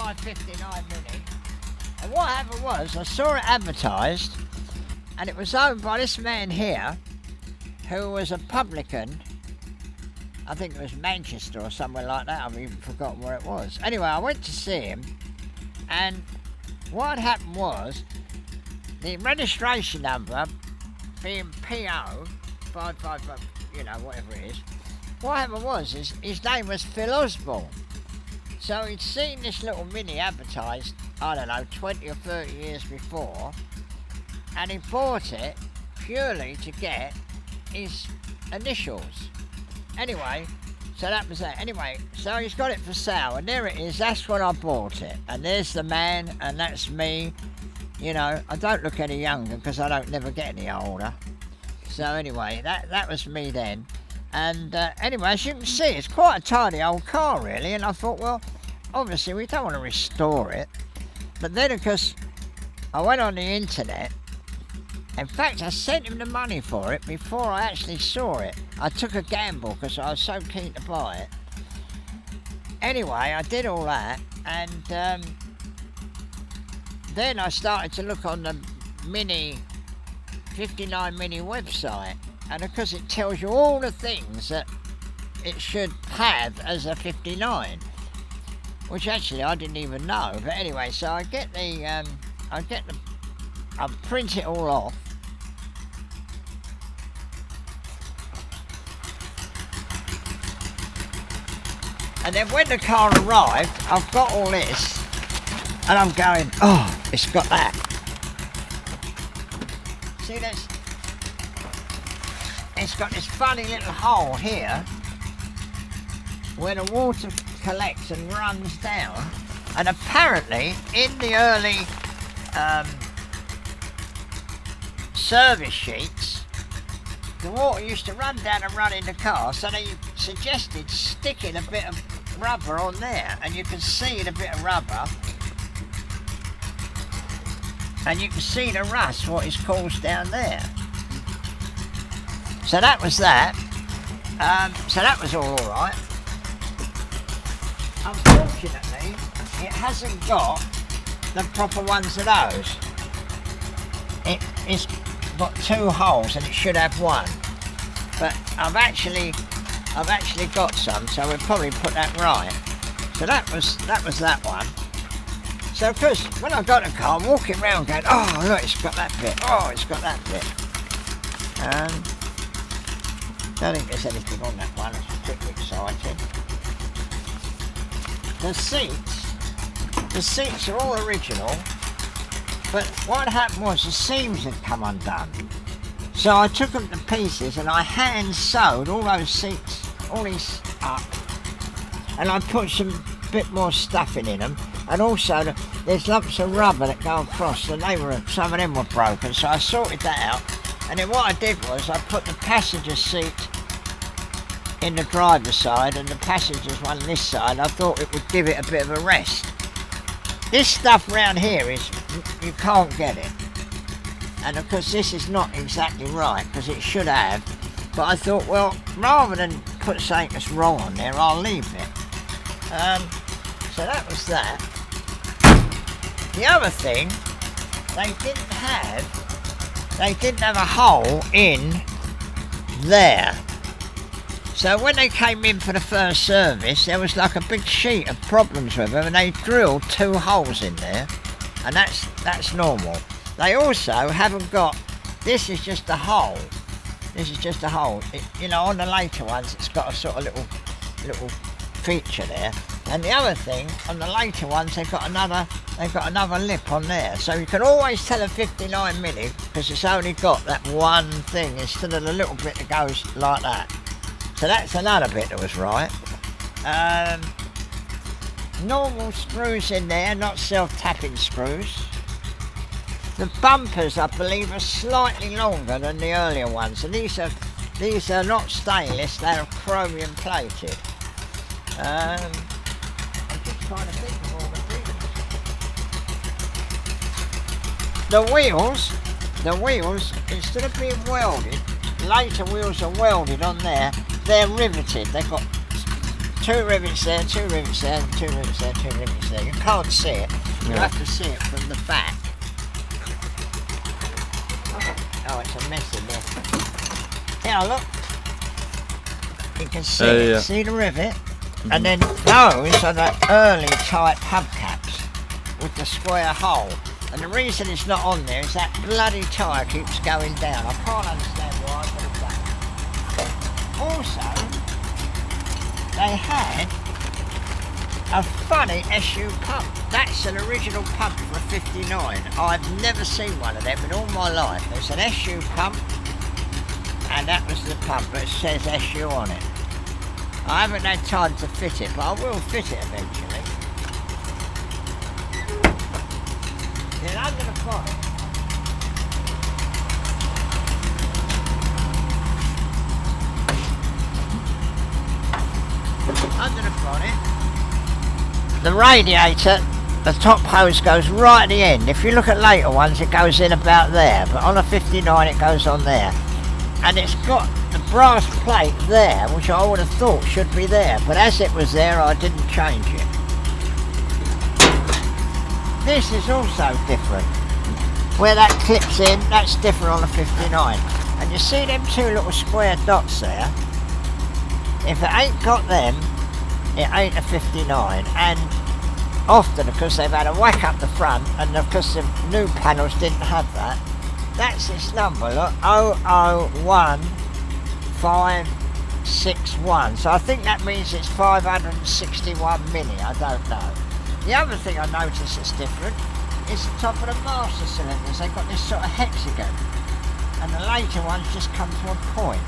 my 59 Mini. And what happened was, I saw it advertised, and it was owned by this man here, who was a publican. I think it was Manchester or somewhere like that. I've even forgotten where it was. Anyway, I went to see him, and what happened was, the registration number being PO 555, you know, whatever it is. What happened was, his name was Phil Osborne. So he'd seen this little Mini advertised, I don't know, 20 or 30 years before, and he bought it purely to get his initials. Anyway, so that was that. Anyway, so he's got it for sale, and there it is. That's when I bought it. And there's the man, and that's me. You know, I don't look any younger because I don't never get any older. So anyway, that was me then. And anyway, as you can see, it's quite a tidy old car, really. And I thought, well, obviously we don't want to restore it. But then, of course, I went on the internet. In fact, I sent him the money for it before I actually saw it. I took a gamble because I was so keen to buy it. Anyway, I did all that, and then I started to look on the 59 Mini website, and of course it tells you all the things that it should have as a 59, which actually I didn't even know. But anyway, so I print it all off. And then when the car arrived, I've got all this, and I'm going, oh, it's got that. See this? It's got this funny little hole here where the water collects and runs down. And apparently, in the early service sheets, the water used to run down and run in the car, so they suggested sticking a bit of rubber on there, and you can see the bit of rubber, and you can see the rust, what is caused down there. So that was that. So that was all right. Unfortunately, it hasn't got the proper ones of those. It's got two holes and it should have one. But I've actually got some, so we'll probably put that right. So that was that one. So of course, when I got the car, I'm walking around going, oh look, it's got that bit. Oh, it's got that bit. Don't think there's anything on that one. It's pretty exciting. The seats are all original, but what happened was the seams had come undone. So I took them to pieces and I hand sewed all those seats, all these up, and I put some bit more stuffing in them, and also there's lumps of rubber that go across, and some of them were broken, so I sorted that out. And then what I did was I put the passenger seat in the driver's side and the passenger's one this side. I thought it would give it a bit of a rest. This stuff round here is, you can't get it. And of course this is not exactly right, because it should have. But I thought, well, rather than put something that's wrong on there, I'll leave it. So that was that. The other thing, they didn't have a hole in there. So when they came in for the first service, there was like a big sheet of problems with them, and they drilled two holes in there, and that's normal. They also haven't got, this is just a hole. This is just a hole. You know, on the later ones, it's got a sort of little feature there. And the other thing, on the later ones, they've got another lip on there. So you can always tell a 59 Mini, because it's only got that one thing instead of the little bit that goes like that. So that's another bit that was right. Normal screws in there, not self-tapping screws. The bumpers, I believe, are slightly longer than the earlier ones, and these are not stainless; they're chromium plated. I'm just trying to think of all the things. The wheels, instead of being welded, later wheels are welded on there. They're riveted. They've got two rivets there, two rivets there, two rivets there, two rivets there. You can't see it. You have to see it from the back. Oh, it's a mess in there. Yeah, look. You can see it. See the rivet? And then those are the early type hubcaps with the square hole. And the reason it's not on there is that bloody tyre keeps going down. I can't understand why, but it's that. Also, they had a funny SU pump. That's an original pump for a 59. I've never seen one of them in all my life. There's an SU pump, and that was the pump, but it says SU on it. I haven't had time to fit it, but I will fit it eventually. Then under the bonnet, the radiator, the top hose goes right at the end. If you look at later ones, it goes in about there, but on a 59 it goes on there. And it's got the brass plate there, which I would have thought should be there, but as it was there, I didn't change it. This is also different. Where that clips in, that's different on a 59. And you see them two little square dots there? If it ain't got them, it ain't a 59. And often, because they've had a whack up the front, and because the new panels didn't have that, that's this number, look, 001561. So I think that means it's 561 milli, I don't know. The other thing I notice that's different is the top of the master cylinders. They've got this sort of hexagon, and the later ones just come to a point.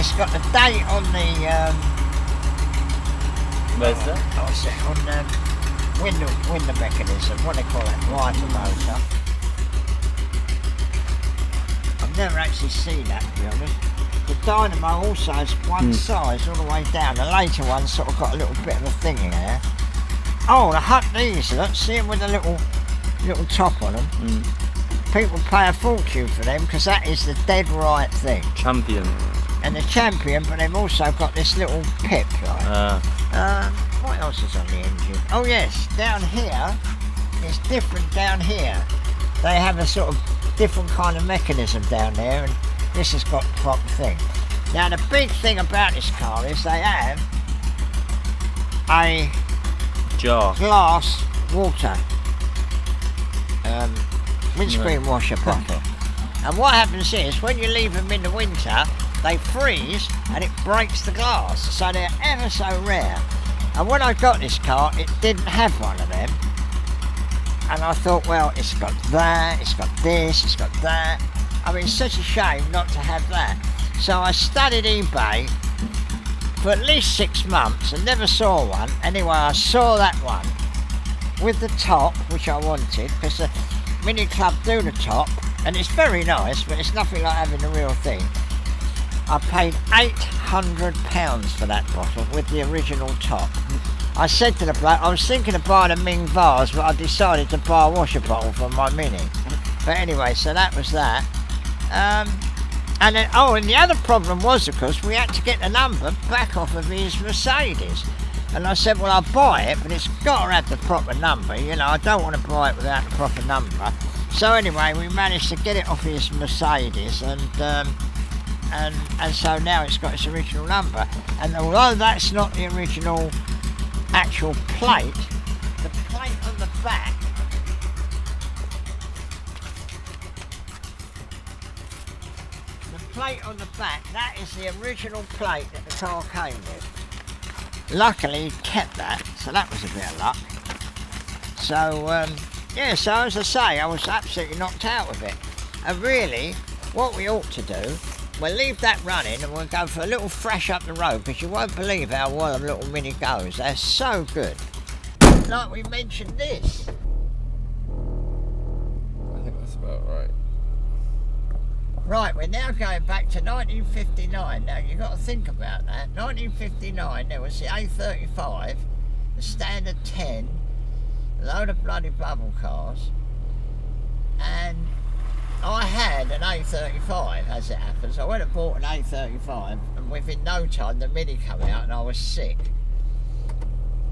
It's got the date on the where's that? What's it? On the window mechanism, what do they call it? Wiper motor. I've never actually seen that, to be honest. The dynamo also has one size all the way down. The later one's sort of got a little bit of a thing in there. Oh, the Hut these, look, see them with a little top on them. People pay a fortune for them because that is the dead right thing. Champion. And the Champion, but they've also got this little pip, right? What else is on the engine? Oh yes, down here, it's different down here. They have a sort of different kind of mechanism down there, and this has got the proper thing. Now the big thing about this car is they have a glass water windscreen washer bottle. And what happens is, when you leave them in the winter, they freeze and it breaks the glass, so they're ever so rare. And when I got this car, it didn't have one of them. And I thought, well, it's got that, it's got this, it's got that. I mean, it's such a shame not to have that. So I studied eBay for at least 6 months and never saw one. Anyway, I saw that one with the top, which I wanted, because the Mini Club do the top, and it's very nice, but it's nothing like having the real thing. I paid £800 for that bottle with the original top. I said to the bloke, I was thinking of buying a Ming vase, but I decided to buy a washer bottle for my Mini. But anyway, so that was that. And then, and the other problem was, of course, we had to get the number back off of his Mercedes. And I said, well, I'll buy it, but it's got to have the proper number. You know, I don't want to buy it without the proper number. So anyway, we managed to get it off his Mercedes, and so now it's got its original number. And although that's not the original actual plate, the plate on the back that is the original plate that the car came with. Luckily he kept that, so that was a bit of luck. So yeah, so as I say, I was absolutely knocked out with it. And really, what we ought to do, we'll leave that running and we'll go for a little fresh up the road, because you won't believe how well a little Mini goes. They're so good. Like we mentioned this. I think that's about right. Right, we're now going back to 1959. Now, you've got to think about that. 1959, there was the A35, the Standard 10, a load of bloody bubble cars, and I had an A35, as it happens. I went and bought an A35, and within no time the Mini came out and I was sick.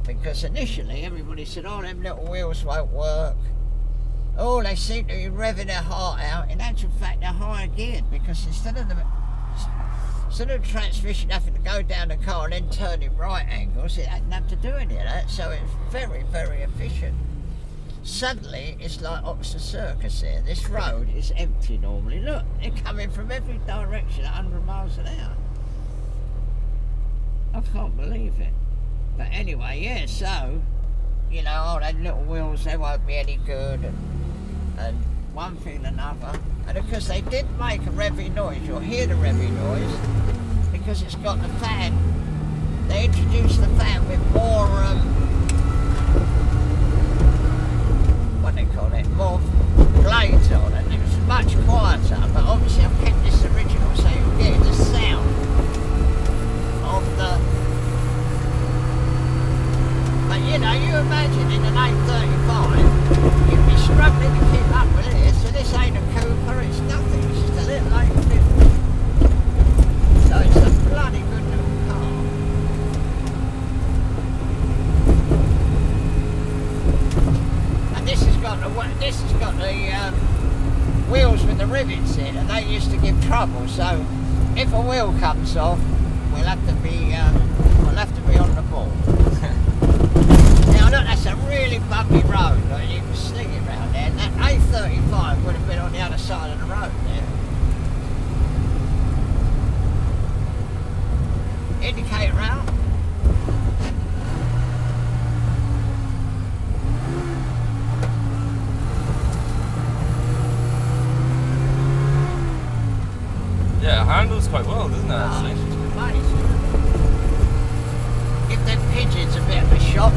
Because initially everybody said, oh, them little wheels won't work. Oh, they seem to be revving their heart out. In actual fact, they're higher geared because instead of the transmission having to go down the car and then turn in right angles, it hadn't have to do any of that, so it's very, very efficient. Suddenly, it's like Oxford Circus here. This road is empty normally. Look, they're coming from every direction at 100 miles an hour. I can't believe it. But anyway, yeah, so, you know, all them little wheels, they won't be any good, and one thing and another. And because they did make a revvy noise, you'll hear the revvy noise, because it's got the fan. They introduced the fan with more, what they call it, more blades on it. It was much quieter, but obviously I've kept this original so you'll get the sound of the... But you know, you imagine in an 835, you'd be struggling to keep up with it. So this ain't a Cooper, it's nothing, it's just a little 850. So it's a bloody good little car. And this has got the wheels with the rivets in, and they used to give trouble. So if a wheel comes off, we'll have to be on the ball. Now look, that's a really bumpy road. Like, you can sling it round there. And that A35 would have been on the other side of the road there. Indicate round. Yeah, it handles quite well, doesn't it, actually? It's just amazing. Give them pigeons a bit of a shock.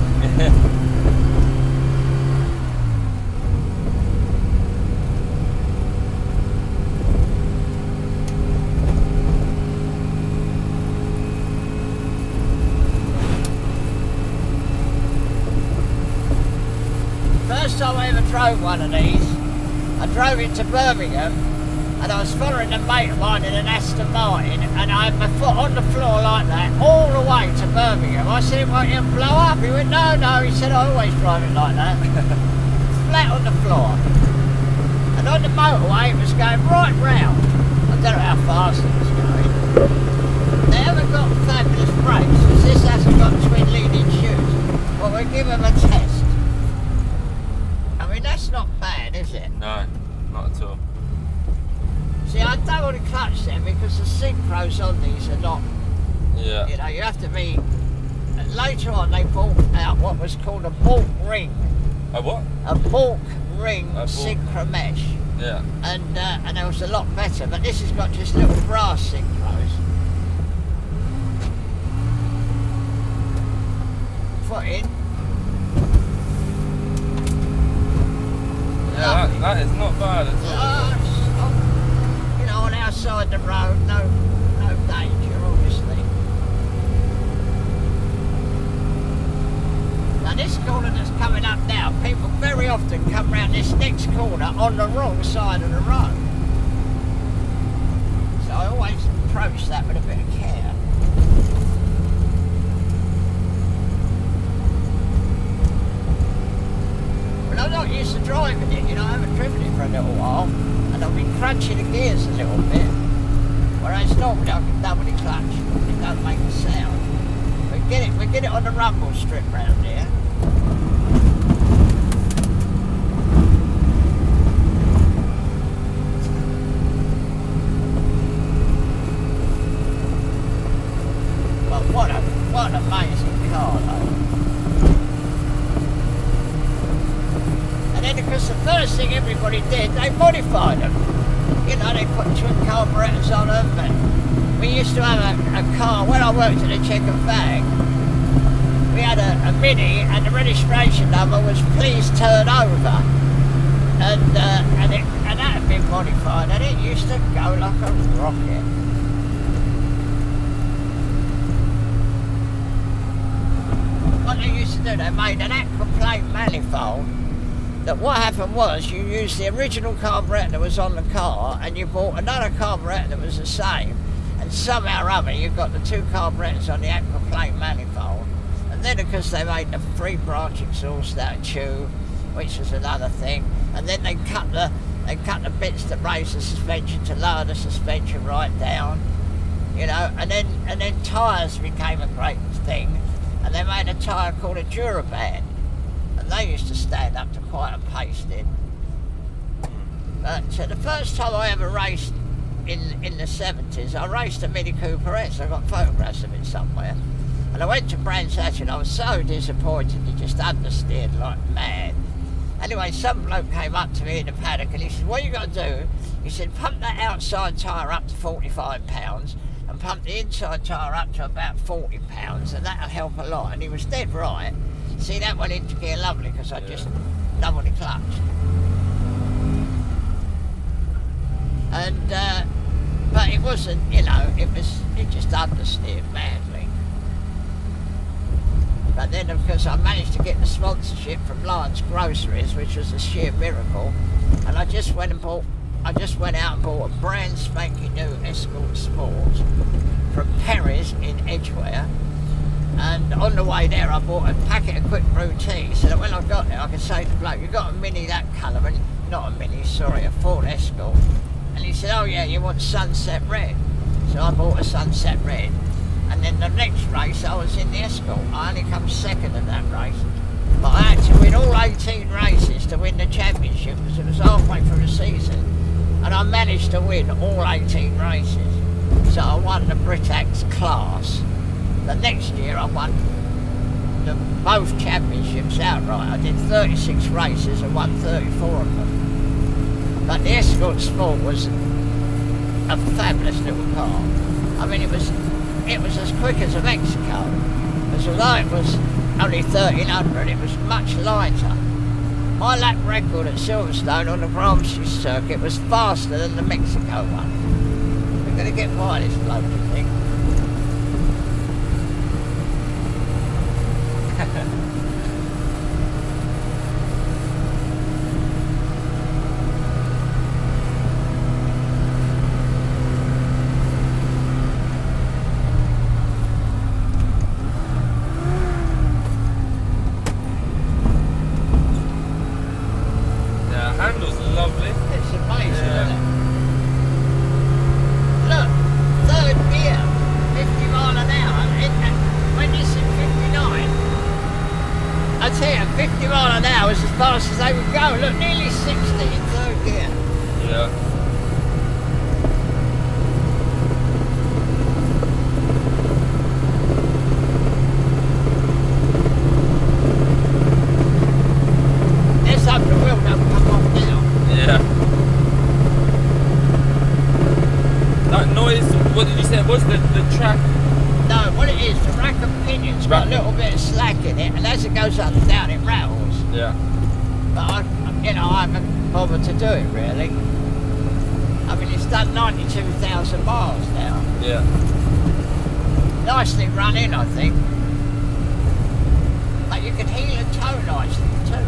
First time I ever drove one of these, I drove it to Birmingham, and I was following a mate of mine in an Aston Martin, and I had my foot on the floor like that all the way to Birmingham. I said, won't you blow up? He went, no, no. He said, I always drive it like that. Flat on the floor. And on the motorway, it was going right round. I don't know how fast it was going. They haven't got fabulous brakes, because this hasn't got twin leading shoes. Well, we'll give them a test. I mean, that's not bad, is it? No, not at all. See, I double the clutch there because the synchros on these are not, Yeah. you know, you have to be... Later on they brought out what was called a bulk ring. A what? A bulk ring A bulk. synchro mesh. Yeah. And it was a lot better, but this has got just little brass synchros. Foot in. Yeah, that is not bad at all. You know, on our side of the road, no danger, obviously. Now this corner that's coming up now, people very often come round this next corner on the wrong side of the road. So I always approach that with a bit of care. Well, I'm not used to driving it, you know, I haven't driven it for a little while, and I've been crunching the gears a little bit, whereas normally I can double the clutch, it don't make a sound. We get it on the rumble strip round here. But what an amazing car though. And then because the first thing everybody did, they modified them. You know, they put twin carburetors on them, and we used to have a car, when I worked at a Checker Fag, we had a Mini, and the registration number was please turn over. And that had been modified, and it used to go like a rocket. What they used to do, they made an aquaplane manifold. That what happened was you used the original carburettor that was on the car and you bought another carburettor that was the same, and somehow or other you've got the two carburetors on the aquaplane manifold, and then because they made the 3-branch exhaust out of tube, which was another thing, and then they cut the bits that raise the suspension to lower the suspension right down, you know, and then tyres became a great thing, and they made a tyre called a Duraband, and they used to stand up to quite a pace then. So the first time I ever raced in the 70s, I raced a Mini Cooper S. I got photographs of it somewhere. And I went to Brands Hatch and I was so disappointed. He just understeered like mad. Anyway, some bloke came up to me in the paddock and he said, what you got to do? He said, pump that outside tyre up to 45 pounds and pump the inside tyre up to about 40 pounds, and that'll help a lot. And he was dead right. See, that went into gear lovely because I just doubled the clutch. And but it wasn't, you know, it just understeered madly. But then of course I managed to get the sponsorship from Lions Groceries, which was a sheer miracle, and I just went out and bought a brand spanking new Escort Sport from Perry's in Edgware, and on the way there I bought a packet of quick brew tea so that when I got there I could say to the bloke, you got a Mini that colour, and not a Mini, sorry, a Ford Escort. And he said, oh yeah, you want Sunset Red? So I bought a Sunset Red. And then the next race I was in the Escort. I only come second in that race. But I had to win all 18 races to win the championship because it was halfway through the season. And I managed to win all 18 races. So I won the Britax class. The next year I won both championships outright. I did 36 races and won 34 of them. But the Escort Sport was a fabulous little car. I mean, it was as quick as a Mexico. Because although it was only 1300, it was much lighter. My lap record at Silverstone on the Grand Prix circuit was faster than the Mexico one. We're going to get by this bloke, I think. Fast as they would go. Look, nearly 60 in third gear. Yeah. Let's hope the wheel don't come off now. Yeah. That noise, what did you say it was? The track? No, what it is, the rack of pinion's got a little bit of slack in it, and as it goes up and down, it rattles. Yeah. But I haven't bothered to do it really. I mean, it's done 92,000 miles now. Yeah. Nicely run in, I think. But you can heel and toe nicely too.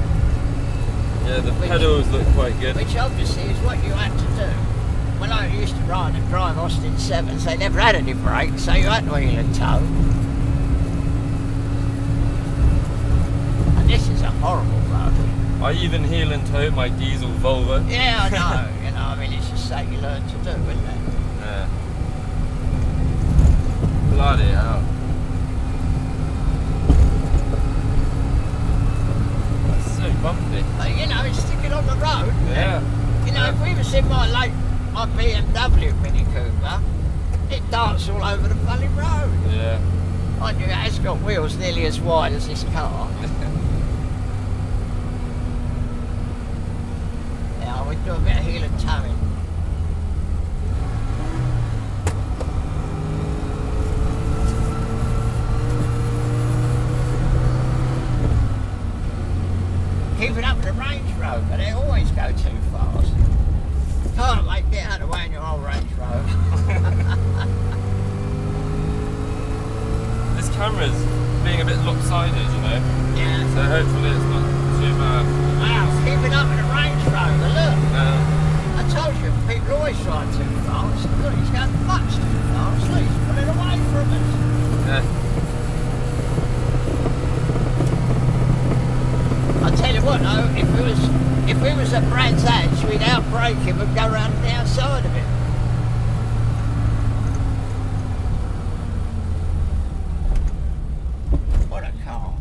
Yeah, the pedals look quite good. Which obviously is what you had to do. When I used to ride and drive Austin 7s, they never had any brakes, so you had to heel and toe. And this is a horrible road. I even heel and toe my diesel Volvo. Yeah, I know. You know, I mean, it's just something you learn to do, isn't it? Yeah. Bloody hell. That's so bumpy. But, you know, it's sticking on the road. Yeah. You know, if we was in my BMW Mini Cooper, it darts all over the bloody road. Yeah. Mind you, it has got wheels nearly as wide as this car. Yeah, we do a bit of heel and towing. Keeping up with the Range Rover, they always go too fast. Can't make it out of the way in your old Range Rover. This camera's being a bit lopsided, you know. Yeah. So hopefully it's not too bad. Wow, keeping up with the Range Rover, look. I told you, people always drive too fast. Look, he's going much too fast. Look, he's pulling away from us. Yeah. I tell you what, though, if we was at Brands Hatch, we'd outbrake him and go round the outside of him. What a car!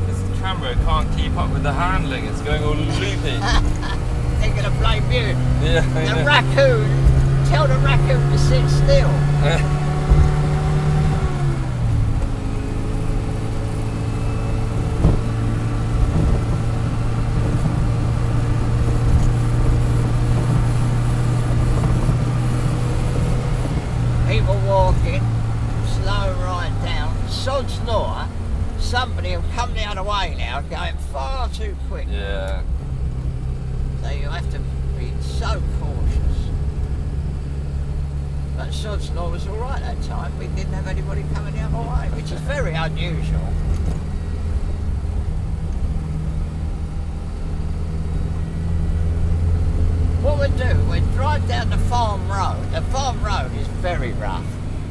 This camera can't keep up with the handling. It's going all loopy. They're gonna blame you. Yeah. The raccoon. Tell the raccoon to sit still. People walking, slow right down. Sod's law, somebody will come the other way now, going far too quick. Yeah. So you have to be so cautious. But Sod's law was all right that time. We didn't have anybody coming the other way, which is very unusual. What we'd do, we'd drive down the farm road. The farm road is very rough.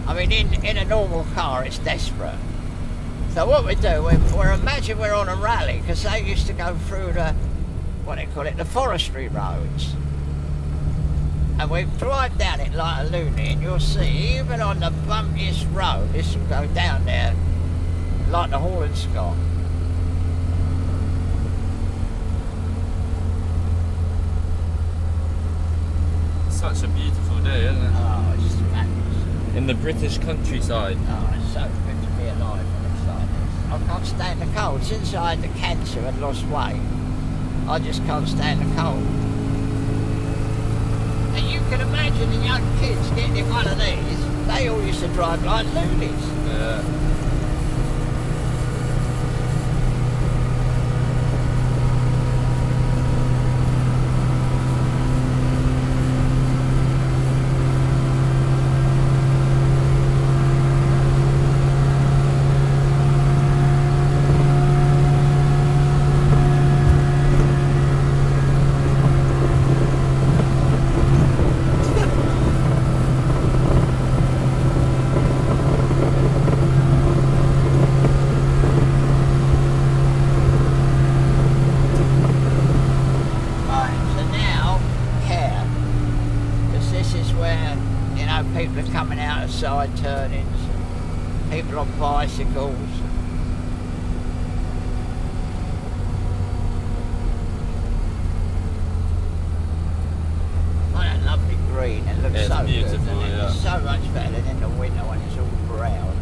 I mean, in a normal car, it's desperate. So what we do, we're imagine we're on a rally, because they used to go through the, what they call it, the forestry roads. And we drive down it like a loony, and you'll see, even on the bumpiest road, this will go down there like the Hall and Scott. Such a beautiful day, isn't it? Oh, it's fabulous. In the British countryside. Oh, it's so good to be alive when it's like this. I can't stand the cold. Since I had the cancer and lost weight, I just can't stand the cold. And you can imagine the young kids getting in one of these, they all used to drive like loonies. Yeah. People are coming out of side turnings, people on bicycles. What a lovely green, it looks so beautiful, good, doesn't it? yeah. It's so much better than in the winter when it's all brown.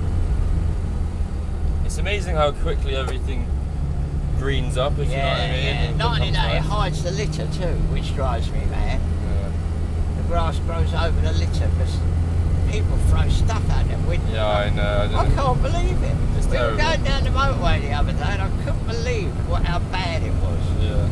It's amazing how quickly everything greens up, if you know what I mean. Yeah. and Not only becomes that, it nice. hides the litter too, which drives me mad. Yeah. The grass grows over the litter because people throw stuff out their window. Yeah, I know. I can't believe it. It's We were terrible. going down the motorway the other day and I couldn't believe how bad it was. Yeah.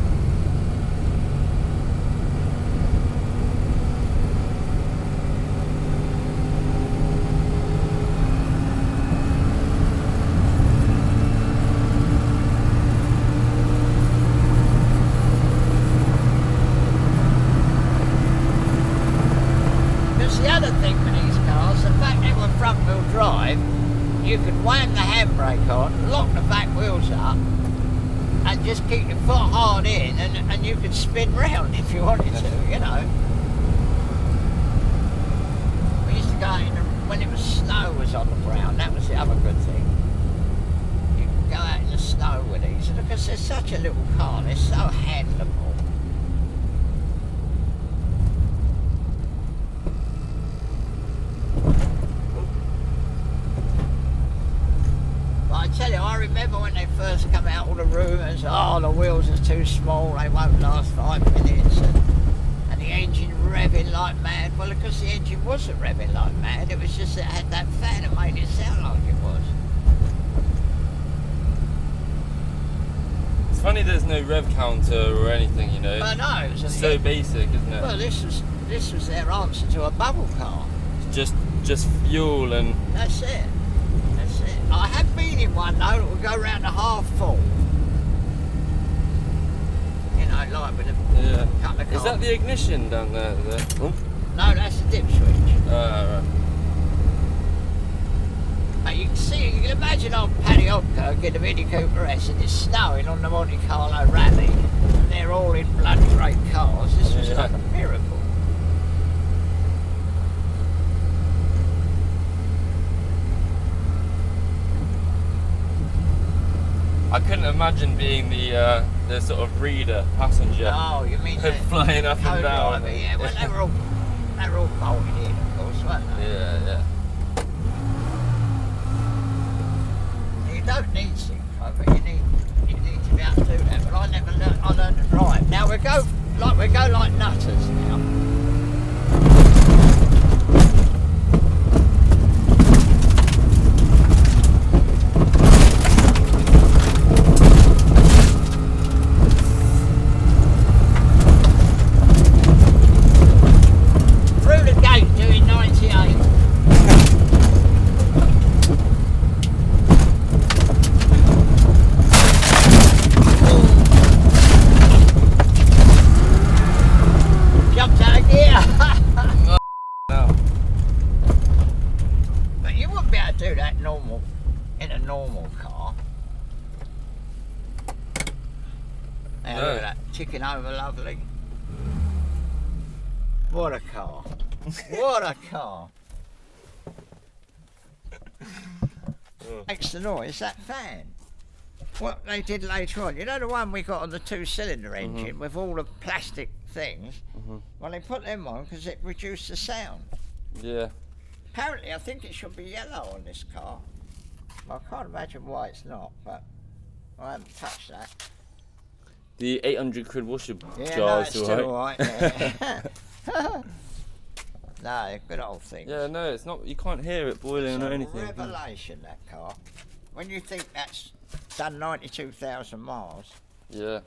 The other thing with these cars, the fact they were front wheel drive, you could wham the handbrake on, lock the back wheels up and just keep your foot hard in and you could spin round if you wanted to, you know. We used to go in when it was snow was on the ground, that was the other good thing. You could go out in the snow with these and because they're such a little car, they're so handleable. I tell you, I remember when they first come out, all the rumours, oh, the wheels are too small, they won't last 5 minutes, and the engine revving like mad. Well, because the engine wasn't revving like mad, it was just that it had that fan that made it sound like it was. It's funny there's no rev counter or anything, you know. Well, no, it was It's so basic, isn't it? well, this was their answer to a bubble car. Just fuel and That's it. That's it. I have been in one though that would go round the half full, know, like with a couple of Is that the ignition down there? Oh. No, that's the dip switch. Right. But you can see, you can imagine on Paddy Hopkirk in the Mini Cooper S and it's snowing on the Monte Carlo Rally. And they're all in bloody great cars. This was like a miracle. I couldn't imagine being the sort of reader passenger. Oh, you mean flying up and down? Driver, yeah, well, they were all bolted in, of course, weren't they? Yeah. You don't need synchro, but you need to be able to do that. But I never learned. I learned to drive. Now we go like nutters now. In a normal car. Now look at that, ticking over lovely. What a car. What a car. Makes the noise, that fan. What they did later on, you know the one we got on the 2-cylinder engine with all the plastic things? Well, they put them on because it reduced the sound. Yeah. Apparently, I think it should be yellow on this car. I can't imagine why it's not, but I haven't touched that. The 800 quid washer Yeah, jar no, is it's still alright. Yeah. No, good old thing. Yeah, no, it's not. You can't hear it boiling or anything. It's a revelation, that car. When you think that's done 92,000 miles. Yeah.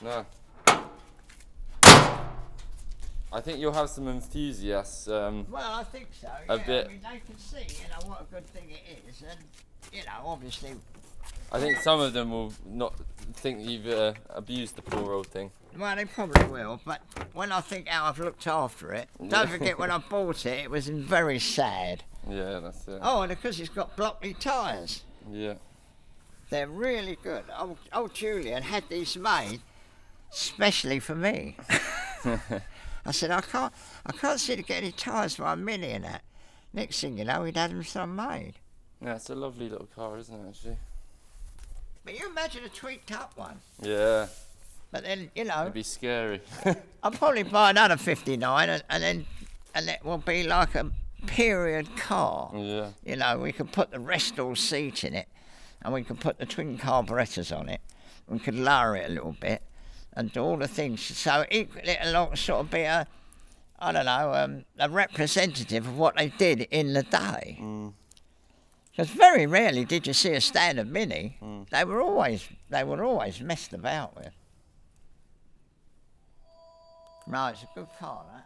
No. I think you'll have some enthusiasts. Well, I think so. A Yeah, bit. I mean, they can see, what a good thing it is, and obviously. I think some of them will not think you've abused the poor old thing. Well, they probably will, but when I think how I've looked after it, don't forget when I bought it, it was very sad. Yeah, that's it. Oh, and because it's got Blockley tyres. Yeah. They're really good. Old Julian had these made specially for me. I said, I can't see to get any tyres for my Mini and that. Next thing you know, he'd had them some made. Yeah, it's a lovely little car, isn't it, actually? But you imagine a tweaked up one. Yeah. But then, It'd be scary. I'll probably buy another 59 and it will be like a period car. Yeah. We could put the rest-all seat in it and we could put the twin carburettors on it. We could lower it a little bit and do all the things. So equally it'll sort of be a representative of what they did in the day. Because very rarely did you see a standard Mini. They were always messed about with. No, it's a good car, that.